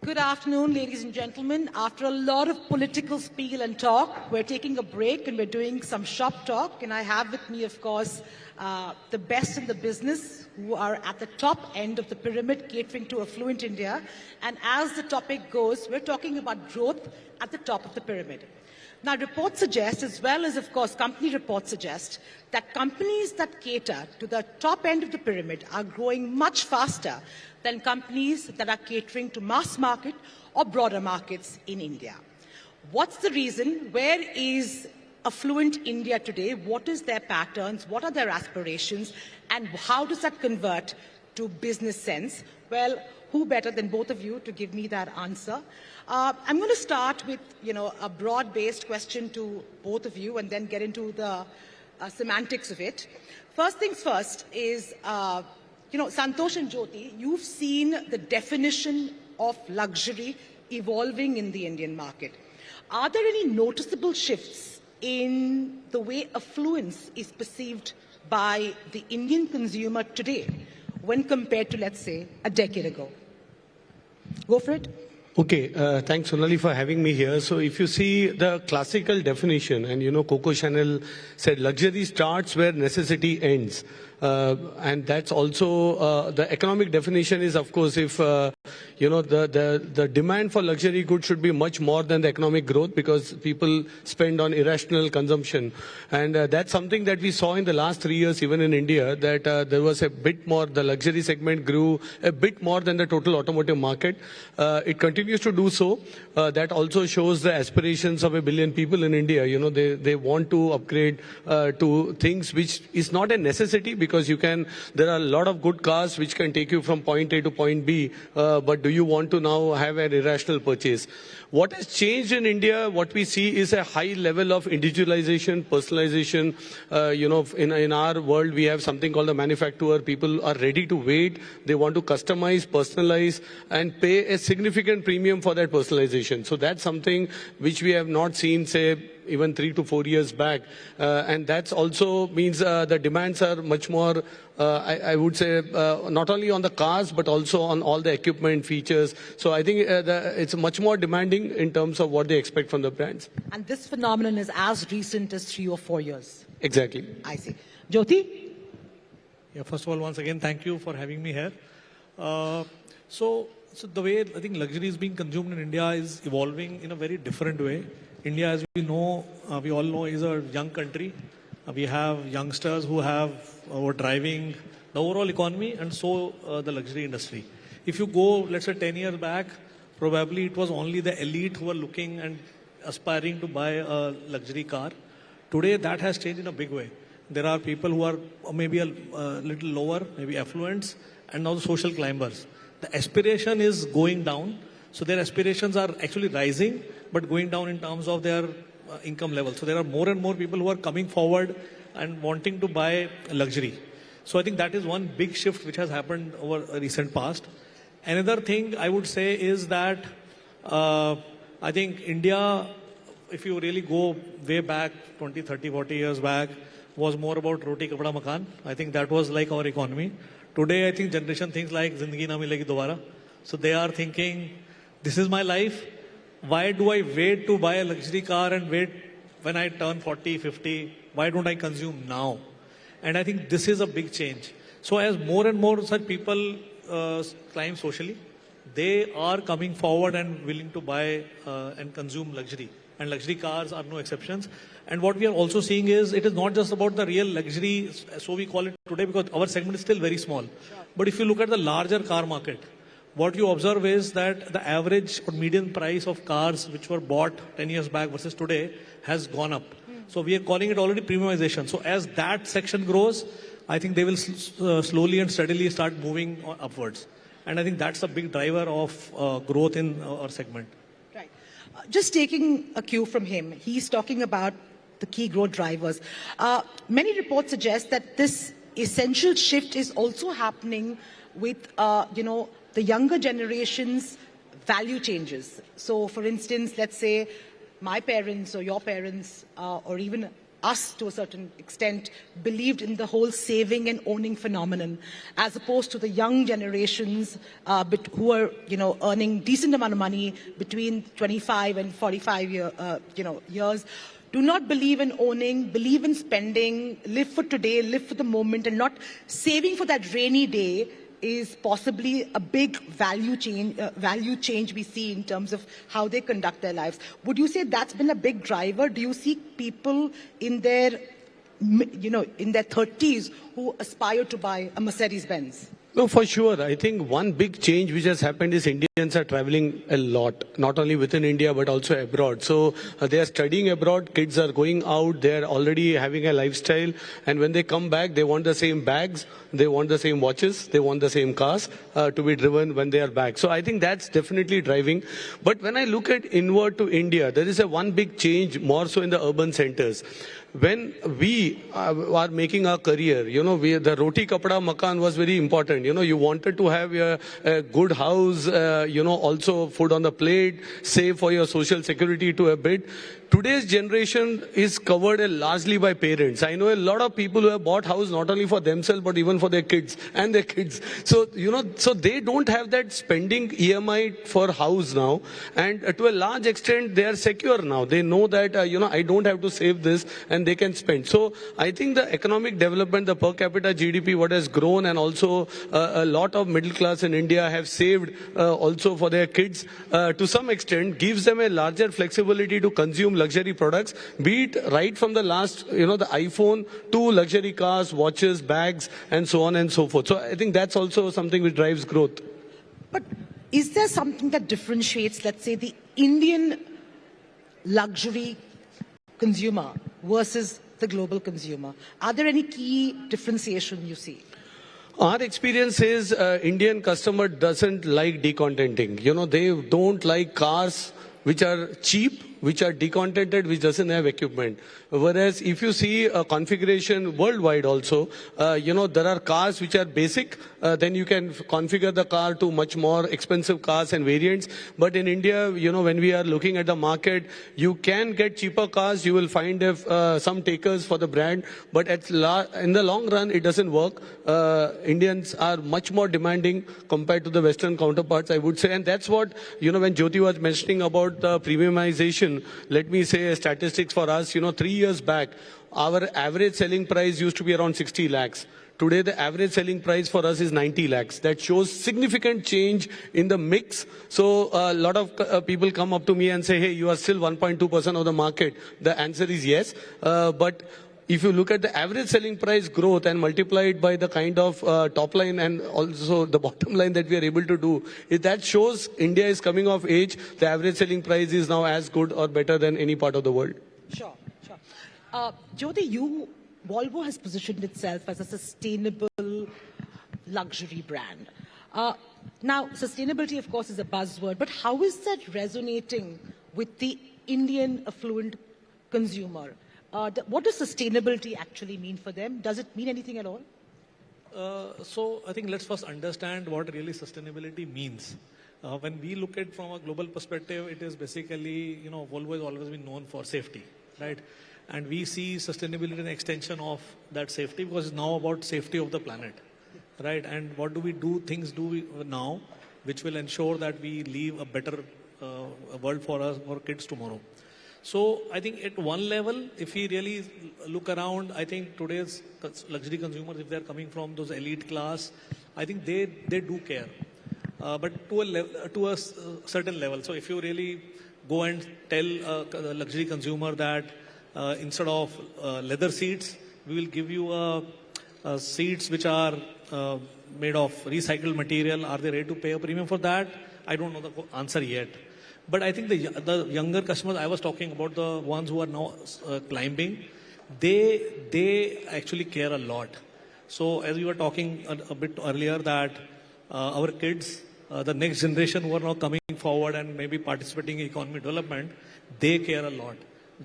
Good afternoon, ladies and gentlemen. After a lot of political spiel and talk, we're taking a break and we're doing some shop talk. And I have with me, of course, the best in the business who are at the top end of the pyramid catering to affluent India. And as the topic goes, we're talking about growth at the top of the pyramid. Now, reports suggest, as well as, of course, company reports suggest, that companies that cater to the top end of the pyramid are growing much faster than companies that are catering to mass market or broader markets in India. What's the reason? Where is affluent India today? What is their patterns? What are their aspirations? And how does that convert to business sense? Well, who better than both of you to give me that answer? I'm going to start with, a broad-based question to both of you and then get into the semantics of it. First things first is, Santosh and Jyoti, you've seen the definition of luxury evolving in the Indian market. Are there any noticeable shifts in the way affluence is perceived by the Indian consumer today when compared to, let's say, a decade ago? Go for it. Okay, thanks Sonali for having me here. So if you see the classical definition, and Coco Chanel said luxury starts where necessity ends. And that's also the economic definition is, of course, if the demand for luxury goods should be much more than the economic growth because people spend on irrational consumption. And that's something that we saw in the last 3 years, even in India, that there was a bit more, the luxury segment grew a bit more than the total automotive market. It continues to do so. That also shows the aspirations of 1 billion people in India. They want to upgrade to things which is not a necessity because there are a lot of good cars which can take you from point A to point B, but do you want to now have an irrational purchase? What has changed in India, what we see is a high level of individualization, personalization. In our world, we have something called the manufacturer. People are ready to wait. They want to customize, personalize, and pay a significant premium for that personalization. So that's something which we have not seen, say, even 3 to 4 years back. And that also means the demands are much more, I would say, not only on the cars, but also on all the equipment features. So I think it's much more demanding in terms of what they expect from the brands. And this phenomenon is as recent as 3 or 4 years. Exactly. I see. Jyoti? Yeah, first of all, once again, thank you for having me here. So the way I think luxury is being consumed in India is evolving in a very different way. India, as we all know, is a young country. We have youngsters who are driving the overall economy and so the luxury industry. If you go, let's say 10 years back, probably it was only the elite who were looking and aspiring to buy a luxury car. Today, that has changed in a big way. There are people who are maybe a little lower, maybe affluents, and now the social climbers. The aspiration is going down. So their aspirations are actually rising, but going down in terms of their income level. So there are more and more people who are coming forward and wanting to buy luxury. So I think that is one big shift which has happened over a recent past. Another thing I would say is that I think India, if you really go way back, 20, 30, 40 years back, was more about roti, kapda, makan. I think that was like our economy. Today, I think generation thinks like zindagi na milegi dobara. So they are thinking, this is my life. Why do I wait to buy a luxury car and wait when I turn 40, 50? Why don't I consume now? And I think this is a big change. So as more and more such people climb socially, they are coming forward and willing to buy and consume luxury. And luxury cars are no exceptions. And what we are also seeing is it is not just about the real luxury, so we call it today, because our segment is still very small. But if you look at the larger car market, what you observe is that the average or median price of cars which were bought 10 years back versus today has gone up. So we are calling it already premiumization. So as that section grows, I think they will slowly and steadily start moving upwards. And I think that's a big driver of growth in our segment. Right. Just taking a cue from him, he's talking about the key growth drivers. Many reports suggest that this essential shift is also happening with, the younger generation's value changes. So, for instance, let's say my parents or your parents or even us to a certain extent believed in the whole saving and owning phenomenon, as opposed to the young generations who are, earning decent amount of money between 25 and 45 years. Do not believe in owning, believe in spending, live for today, live for the moment, and not saving for that rainy day is possibly a big value change we see in terms of how they conduct their lives. Would you say that's been a big driver? Do you see people in their, in their 30s who aspire to buy a Mercedes Benz? No, for sure. I think one big change which has happened is Indians are traveling a lot, not only within India but also abroad. So they are studying abroad, kids are going out, they are already having a lifestyle, and when they come back, they want the same bags, they want the same watches, they want the same cars to be driven when they are back. So I think that's definitely driving. But when I look at inward to India, there is a one big change more so in the urban centers. When we are making our career, the roti kapda makan was very important. You wanted to have a good house, also food on the plate, save for your social security to a bit. Today's generation is covered largely by parents. I know a lot of people who have bought house not only for themselves but even for their kids and their kids. So, so they don't have that spending EMI for house now. And to a large extent, they are secure now. They know that, I don't have to save this and they can spend. So I think the economic development, the per capita GDP, what has grown, and also a lot of middle class in India have saved also for their kids to some extent, gives them a larger flexibility to consume luxury products, be it right from the last, the iPhone to luxury cars, watches, bags, and so on and so forth. So I think that's also something which drives growth. But is there something that differentiates, let's say, the Indian luxury consumer versus the global consumer? Are there any key differentiation you see? Our experience is Indian customer doesn't like decontenting. They don't like cars which are cheap, which are decontented, which doesn't have equipment. Whereas if you see a configuration worldwide also, there are cars which are basic, then you can configure the car to much more expensive cars and variants. But in India, when we are looking at the market, you can get cheaper cars, you will find some takers for the brand, but in the long run, it doesn't work. Indians are much more demanding compared to the Western counterparts, I would say. And that's what, when Jyoti was mentioning about the premiumization, let me say a statistics for us. 3 years back, our average selling price used to be around 60 lakhs. Today, the average selling price for us is 90 lakhs. That shows significant change in the mix. So a lot of people come up to me and say, hey, you are still 1.2% of the market. The answer is yes. But if you look at the average selling price growth and multiply it by the kind of top line and also the bottom line that we are able to do, that shows India is coming of age. The average selling price is now as good or better than any part of the world. Sure. Jyoti, Volvo has positioned itself as a sustainable luxury brand. Now, sustainability, of course, is a buzzword, but how is that resonating with the Indian affluent consumer? What does sustainability actually mean for them? Does it mean anything at all? So I think let's first understand what really sustainability means. When we look at it from a global perspective, it is basically, Volvo has always been known for safety, right? And we see sustainability an extension of that safety because it's now about safety of the planet, right? And what do we now which will ensure that we leave a better world for our kids tomorrow? So I think at one level, if we really look around, I think today's luxury consumers, if they're coming from those elite class, I think they do care. But to a certain level. So if you really go and tell a luxury consumer that instead of leather seats, we will give you seats which are made of recycled material. Are they ready to pay a premium for that? I don't know the answer yet. But I think the younger customers, I was talking about the ones who are now climbing, they actually care a lot. So as we were talking a bit earlier that our kids, the next generation who are now coming forward and maybe participating in economic development, they care a lot.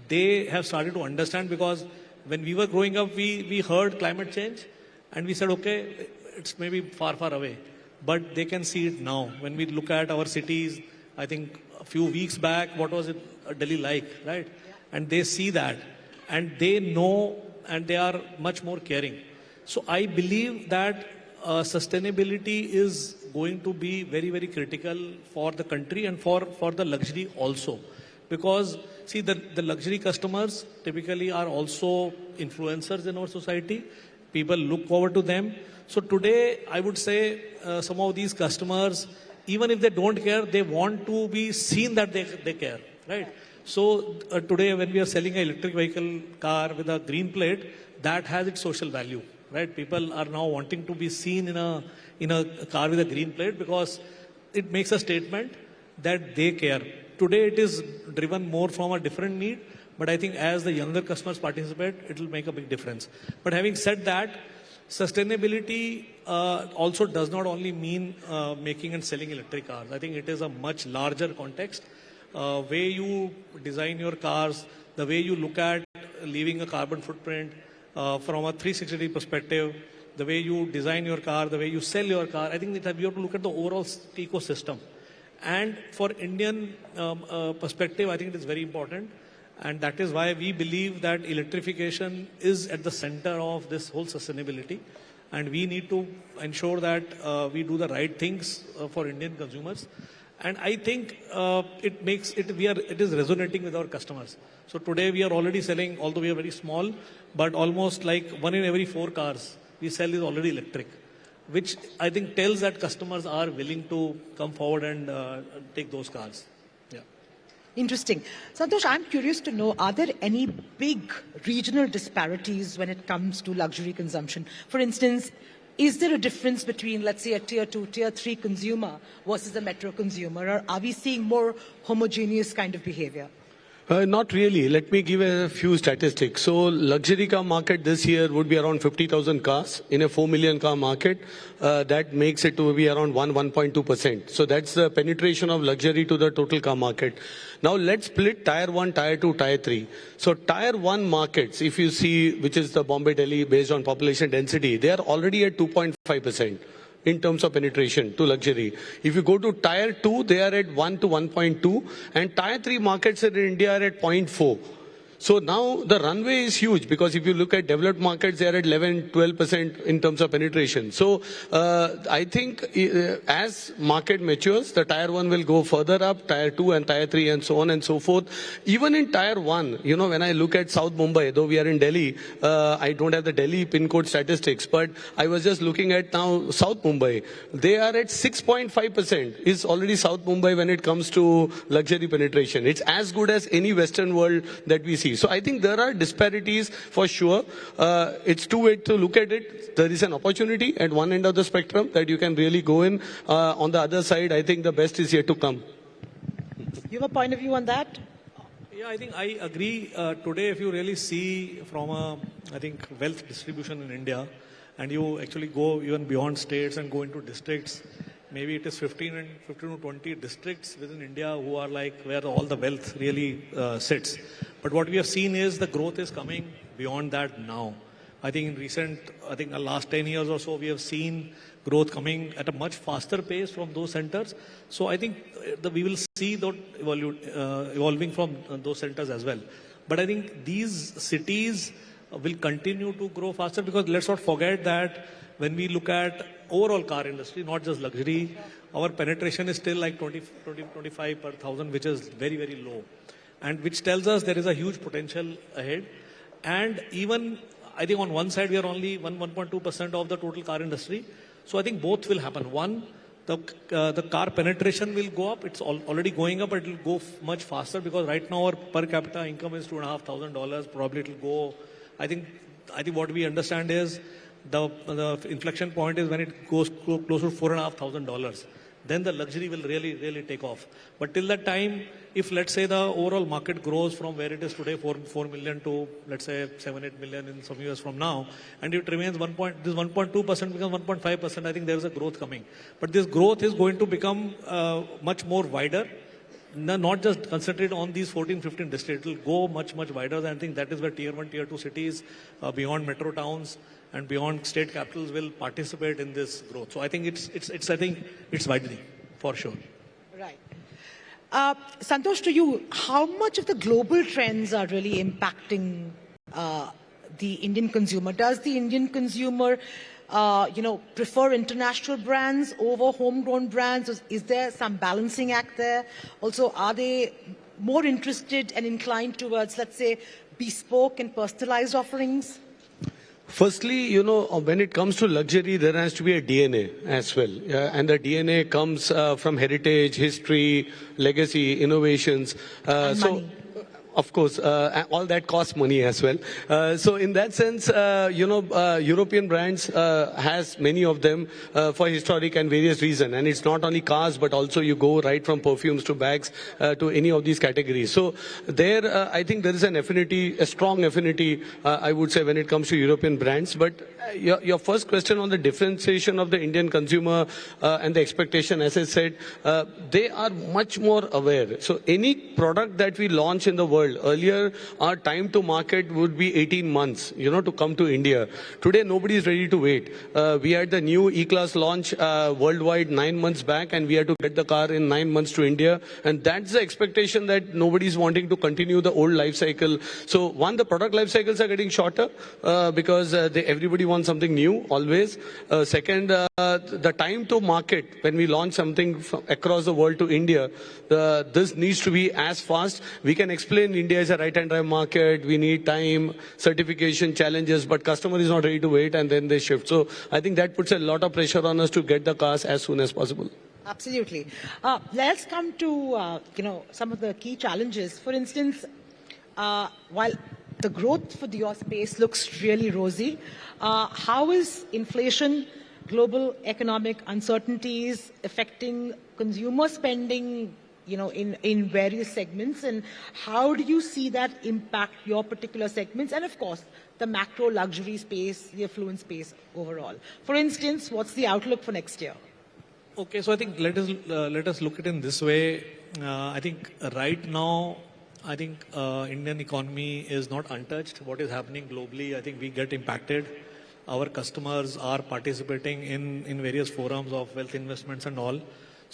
They have started to understand because when we were growing up, we heard climate change and we said, okay, it's maybe far, far away. But they can see it now. When we look at our cities, I think a few weeks back, what was it Delhi like, right? And they see that. and they know and they are much more caring. So I believe that sustainability is going to be very, very critical for the country and for the luxury also. Because see, the luxury customers typically are also influencers in our society. People look forward to them. So today, I would say some of these customers, even if they don't care, they want to be seen that they care, right? So today, when we are selling an electric vehicle car with a green plate, that has its social value, right? People are now wanting to be seen in a car with a green plate because it makes a statement that they care. Today, it is driven more from a different need, but I think as the younger customers participate, it will make a big difference. But having said that, sustainability also does not only mean making and selling electric cars. I think it is a much larger context. Way you design your cars, the way you look at leaving a carbon footprint from a 360 perspective, the way you design your car, the way you sell your car, I think that we have to look at the overall ecosystem. And for Indian perspective, I think it is very important. And that is why we believe that electrification is at the center of this whole sustainability. And we need to ensure that we do the right things for Indian consumers. And I think it is resonating with our customers. So today we are already selling, although we are very small, but almost like 1 in every 4 cars we sell is already electric, which I think tells that customers are willing to come forward and take those cars. Yeah. Interesting. Santosh, I'm curious to know, are there any big regional disparities when it comes to luxury consumption? For instance, is there a difference between, let's say, a tier 2, tier 3 consumer versus a metro consumer? Or are we seeing more homogeneous kind of behavior? Not really. Let me give a few statistics. So luxury car market this year would be around 50,000 cars. In a 4 million car market, that makes it to be around 1.2%. So that's the penetration of luxury to the total car market. Now let's split tier 1, tier 2, tier 3. So tier 1 markets, if you see, which is the Bombay, Delhi, based on population density, they are already at 2.5%. In terms of penetration to luxury. If you go to tier 2, they are at 1 to 1.2, and tier 3 markets in India are at 0.4. So now the runway is huge, because if you look at developed markets, they are at 11, 12% in terms of penetration. So I think as market matures, the tier 1 will go further up, tier 2 and tier 3 and so on and so forth. Even in tier 1, you know, when I look at South Mumbai, though we are in Delhi, I don't have the Delhi pin code statistics, but I was just looking at now South Mumbai. They are at 6.5% is already South Mumbai when it comes to luxury penetration. It's as good as any Western world that we see. So I think there are disparities for sure. It's too late to look at it. There is an opportunity at one end of the spectrum that you can really go in. On the other side, I think the best is yet to come. You have a point of view on that? Yeah, I think I agree. Today, if you really see from I think wealth distribution in India, and you actually go even beyond states and go into districts, maybe it is 15 to 20 districts within India who are like where all the wealth really sits. But what we have seen is the growth is coming beyond that now. I think in the last 10 years or so, we have seen growth coming at a much faster pace from those centers. So I think we will see that evolving from those centers as well. But I think these cities will continue to grow faster, because let's not forget that when we look at overall car industry, not just luxury, our penetration is still like 25 per thousand, which is very, very low. And which tells us there is a huge potential ahead. And even, I think on one side, we are only 1.2% of the total car industry. So I think both will happen. One, the car penetration will go up. It's already going up, but it will go much faster, because right now our per capita income is $2,500. Probably it will go, I think what we understand is the inflection point is when it goes close to $4,500. Then the luxury will really, really take off. But till that time, if let's say the overall market grows from where it is today, 4 million to let's say 7-8 million in some years from now, and it remains this 1.2% becomes 1.5%, I think there is a growth coming. But this growth is going to become much more wider, not just concentrated on these 14-15 districts. It will go much, much wider. And I think that is where tier 1, tier 2 cities beyond metro towns and beyond state capitals will participate in this growth. So I think it's widening for sure. Right. Santosh, to you, how much of the global trends are really impacting the Indian consumer? Does the Indian consumer, prefer international brands over homegrown brands? Is there some balancing act there? Also, are they more interested and inclined towards, let's say, bespoke and personalized offerings? Firstly, when it comes to luxury, there has to be a DNA as well. And the DNA comes from heritage, history, legacy, innovations. And money. Of course, all that costs money as well. So in that sense, European brands has many of them for historic and various reasons. And it's not only cars, but also you go right from perfumes to bags to any of these categories. So there, I think there is an affinity, a strong affinity, I would say, when it comes to European brands. But your first question on the differentiation of the Indian consumer and the expectation, as I said, they are much more aware. So any product that we launch in the world, earlier our time to market would be 18 months, to come to India. Today, nobody is ready to wait. We had the new E-Class launch worldwide 9 months back, and we had to get the car in 9 months to India. And that's the expectation, that nobody is wanting to continue the old life cycle. So one, the product life cycles are getting shorter because everybody wants something new always. Second, the time to market when we launch something from across the world to India, this needs to be as fast. We can explain India is a right-hand drive market. We need time, certification, challenges, but customer is not ready to wait, and then they shift. So I think that puts a lot of pressure on us to get the cars as soon as possible. Absolutely. Let's come to some of the key challenges. For instance, while the growth for your space looks really rosy, how is inflation, global economic uncertainties affecting consumer spending, in various segments, and how do you see that impact your particular segments, and of course the macro luxury space, the affluent space overall? For instance, what's the outlook for next year? Okay, so I think let us look at it in this way. I think right now, Indian economy is not untouched. What is happening globally, I think we get impacted. Our customers are participating in various forums of wealth investments and all.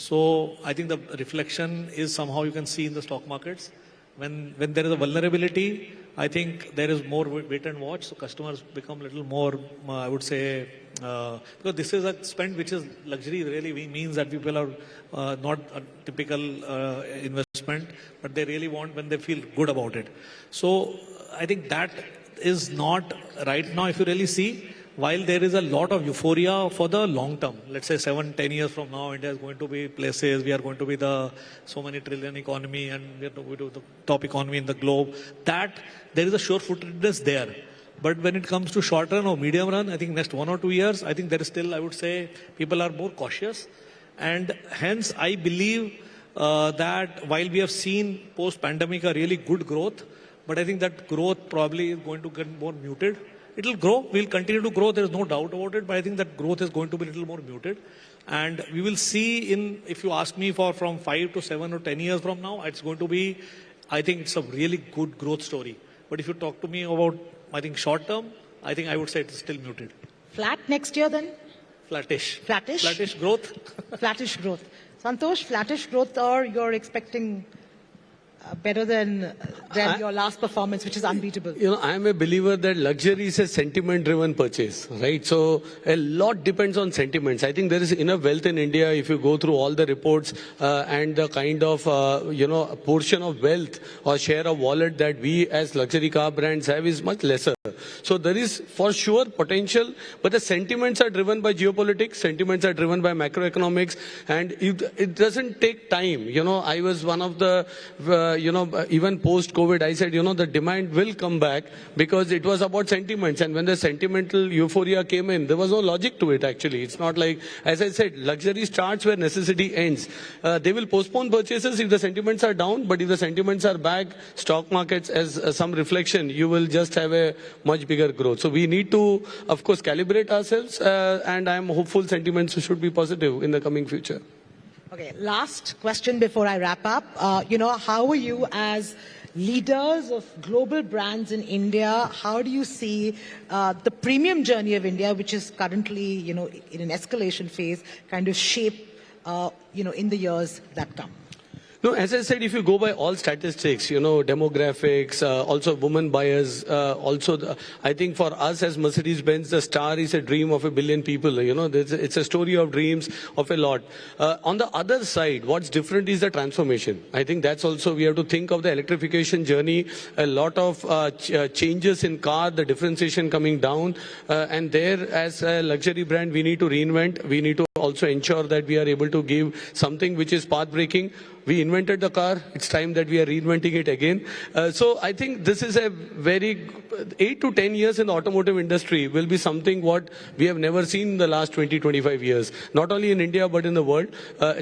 So I think the reflection is somehow you can see in the stock markets. When there is a vulnerability, I think there is more wait and watch. So customers become a little more, I would say, because this is a spend which is luxury really means that people are not a typical investment, but they really want when they feel good about it. So I think that is not right now, if you really see. While there is a lot of euphoria for the long term, let's say 7-10 years from now, India is going to be places, we are going to be the so many trillion economy, and we are going to be the top economy in the globe, that there is a sure-footedness there. But when it comes to short run or medium run, I think next 1 or 2 years, I think there is still, I would say, people are more cautious. And hence, I believe that while we have seen post-pandemic a really good growth, but I think that growth probably is going to get more muted. It will grow. We'll continue to grow. There is no doubt about it. But I think that growth is going to be a little more muted. And we will see if you ask me from 5 to 7 or 10 years from now, it's going to be, I think it's a really good growth story. But if you talk to me about, I think short term, I think I would say it's still muted. Flat next year then? Flattish. Flattish? Flattish growth. Flattish growth. Santosh, flattish growth, or you're expecting better than your last performance, which is unbeatable? I am a believer that luxury is a sentiment-driven purchase, right? So a lot depends on sentiments. I think there is enough wealth in India if you go through all the reports and the kind of, portion of wealth or share of wallet that we as luxury car brands have is much lesser. So there is for sure potential, but the sentiments are driven by geopolitics, sentiments are driven by macroeconomics, and it doesn't take time. I was one of the even post-COVID, I said, the demand will come back because it was about sentiments. And when the sentimental euphoria came in, there was no logic to it, actually. It's not like, as I said, luxury starts where necessity ends. They will postpone purchases if the sentiments are down, but if the sentiments are back, stock markets as some reflection, you will just have a much bigger growth. So we need to, of course, calibrate ourselves, and I'm hopeful sentiments should be positive in the coming future. Okay, last question before I wrap up. How are you as leaders of global brands in India? How do you see the premium journey of India, which is currently, in an escalation phase, kind of shape, in the years that come? No, as I said, if you go by all statistics, demographics, also women buyers, I think for us as Mercedes-Benz, the star is a dream of a billion people. It's a story of dreams of a lot. On the other side, what's different is the transformation. I think that's also, we have to think of the electrification journey, a lot of changes in car, the differentiation coming down, and there as a luxury brand, we need to reinvent. We need to also ensure that we are able to give something which is path-breaking. We invented the car. It's time that we are reinventing it again. So I think this is a very 8 to 10 years in the automotive industry will be something what we have never seen in the last 20, 25 years. Not only in India, but in the world.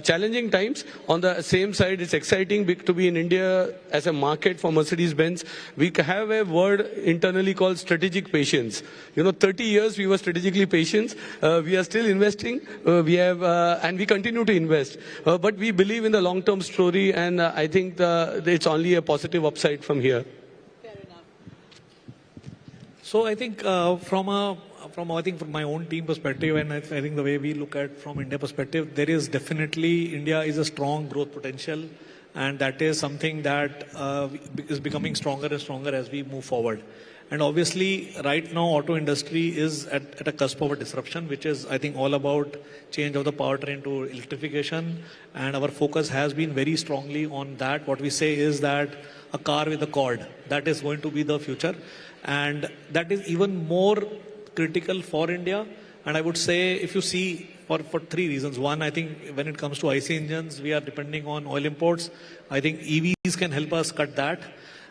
Challenging times. On the same side, it's exciting to be in India as a market for Mercedes-Benz. We have a word internally called strategic patience. 30 years we were strategically patient. We are still investing. And we continue to invest. But we believe in the long-term story, and I think it's only a positive upside from here. Fair enough. So I think from my own team perspective, and I think the way we look at from India perspective, there is definitely India is a strong growth potential, and that is something that is becoming stronger and stronger as we move forward. And obviously, right now, auto industry is at a cusp of a disruption, which is, I think, all about change of the powertrain to electrification. And our focus has been very strongly on that. What we say is that a car with a cord, that is going to be the future. And that is even more critical for India. And I would say, if you see, for three reasons. One, I think when it comes to IC engines, we are depending on oil imports. I think EVs can help us cut that.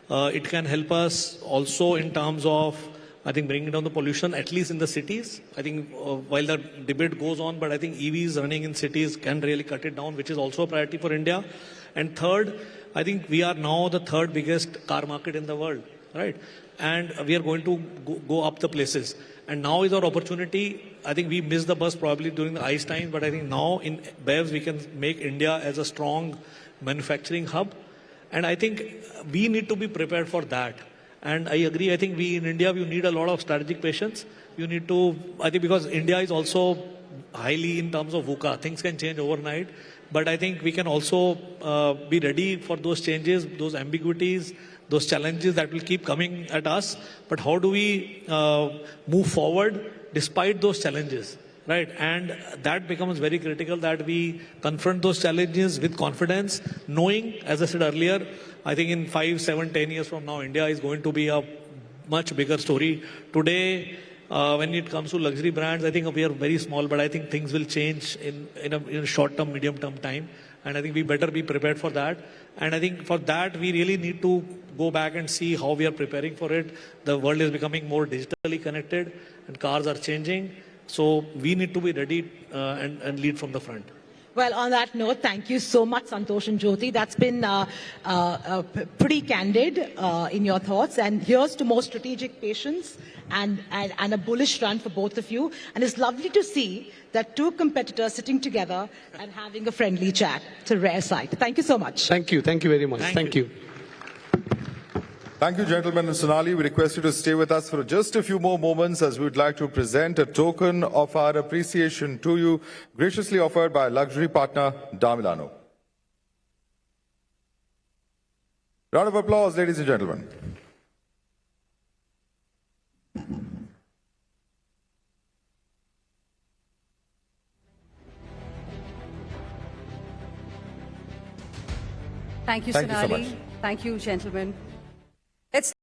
It can help us also in terms of, I think, bringing down the pollution, at least in the cities. I think while the debate goes on, but I think EVs running in cities can really cut it down, which is also a priority for India. And third, I think we are now the third biggest car market in the world, right? And we are going to go up the places. And now is our opportunity. I think we missed the bus probably during the ICE time, but I think now in BEVs, we can make India as a strong manufacturing hub. And I think we need to be prepared for that. And I agree, I think we in India, we need a lot of strategic patience. You need to, I think because India is also highly in terms of VUCA, things can change overnight. But I think we can also be ready for those changes, those ambiguities, those challenges that will keep coming at us. But how do we move forward despite those challenges? Right, and that becomes very critical that we confront those challenges with confidence, knowing, as I said earlier, I think in 5, 7, 10 years from now, India is going to be a much bigger story. Today, when it comes to luxury brands, I think we are very small, but I think things will change in a short-term, medium-term time. And I think we better be prepared for that. And I think for that, we really need to go back and see how we are preparing for it. The world is becoming more digitally connected and cars are changing. So we need to be ready and lead from the front. Well, on that note, thank you so much, Santosh and Jyoti. That's been pretty candid in your thoughts. And here's to more strategic patience and a bullish run for both of you. And it's lovely to see that two competitors sitting together and having a friendly chat. It's a rare sight. Thank you so much. Thank you. Thank you very much. Thank you. Thank you, gentlemen. And Sonali, we request you to stay with us for just a few more moments as we would like to present a token of our appreciation to you, graciously offered by luxury partner, Milano. Round of applause, ladies and gentlemen. Thank you, Thank you so Sonali. much. Thank you, gentlemen.